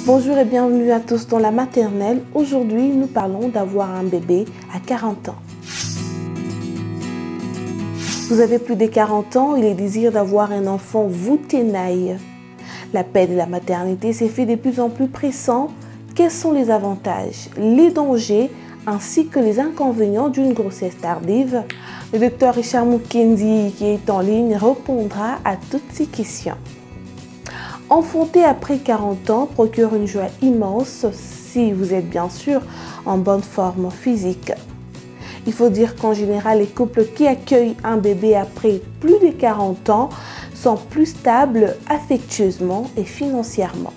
Bonjour et bienvenue à tous dans la maternelle. Aujourd'hui, nous parlons d'avoir un bébé à 40 ans. Vous avez plus de 40 ans et le désir d'avoir un enfant vous tenaille. L'appel de la maternité s'est fait de plus en plus pressant. Quels sont les avantages, les dangers ainsi que les inconvénients d'une grossesse tardive? Le docteur Richard Mukendi, qui est en ligne, répondra à toutes ces questions. Enfanter après 40 ans procure une joie immense si vous êtes bien sûr en bonne forme physique. Il faut dire qu'en général, les couples qui accueillent un bébé après plus de 40 ans sont plus stables affectueusement et financièrement.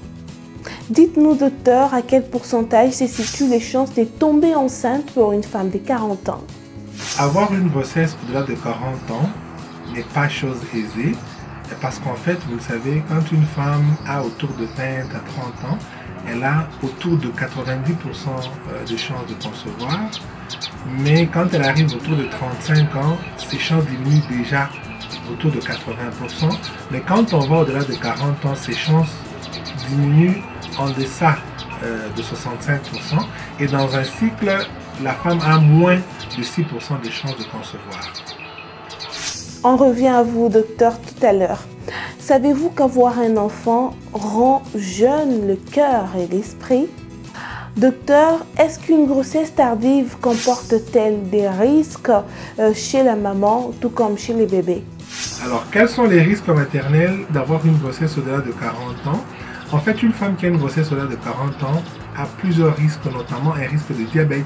Dites-nous, docteur, à quel pourcentage se situent les chances de tomber enceinte pour une femme de 40 ans? Avoir une grossesse au-delà de 40 ans n'est pas chose aisée. Parce qu'en fait, vous le savez, quand une femme a autour de 20 à 30 ans, elle a autour de 90% de chances de concevoir. Mais quand elle arrive autour de 35 ans, ses chances diminuent déjà autour de 80%. Mais quand on va au-delà de 40 ans, ses chances diminuent en deçà de 65%. Et dans un cycle, la femme a moins de 6% de chances de concevoir. On revient à vous, docteur, tout à l'heure. Savez-vous qu'avoir un enfant rend jeune le cœur et l'esprit? Docteur, est-ce qu'une grossesse tardive comporte-t-elle des risques chez la maman, tout comme chez les bébés? Alors, quels sont les risques maternels d'avoir une grossesse au-delà de 40 ans? En fait, une femme qui a une grossesse au-delà de 40 ans a plusieurs risques, notamment un risque de diabète,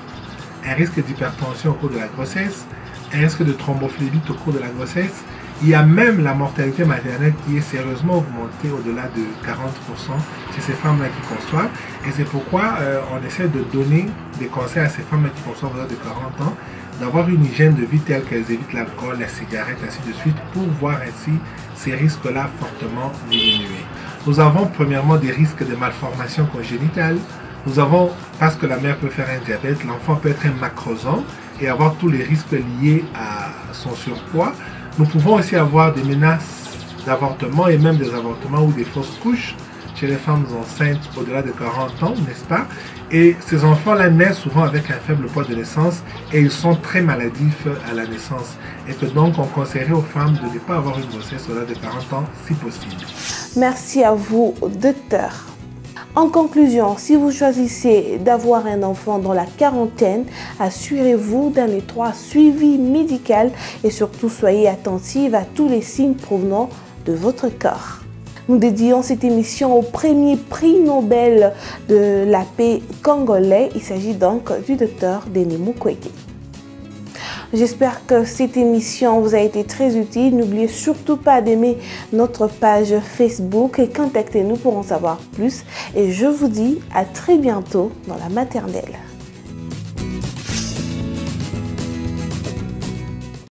un risque d'hypertension au cours de la grossesse, un risque de thrombophlébites au cours de la grossesse. Il y a même la mortalité maternelle qui est sérieusement augmentée au-delà de 40% chez ces femmes-là qui conçoivent. Et c'est pourquoi on essaie de donner des conseils à ces femmes-là qui conçoivent au-delà de 40 ans, d'avoir une hygiène de vie telle qu'elles évitent l'alcool, la cigarette, ainsi de suite, pour voir ainsi ces risques-là fortement diminuer. Nous avons premièrement des risques de malformation congénitale. Nous avons, parce que la mère peut faire un diabète, l'enfant peut être un macrosome et avoir tous les risques liés à son surpoids. Nous pouvons aussi avoir des menaces d'avortement et même des avortements ou des fausses couches chez les femmes enceintes au-delà de 40 ans, n'est-ce pas? Et ces enfants-là naissent souvent avec un faible poids de naissance et ils sont très maladifs à la naissance. Et que donc on conseillerait aux femmes de ne pas avoir une grossesse au-delà de 40 ans si possible. Merci à vous, docteur. En conclusion, si vous choisissez d'avoir un enfant dans la quarantaine, assurez-vous d'un étroit suivi médical et surtout soyez attentive à tous les signes provenant de votre corps. Nous dédions cette émission au premier prix Nobel de la paix congolais. Il s'agit donc du docteur Denis Mukwege. J'espère que cette émission vous a été très utile. N'oubliez surtout pas d'aimer notre page Facebook et contactez-nous pour en savoir plus. Et je vous dis à très bientôt dans la maternelle.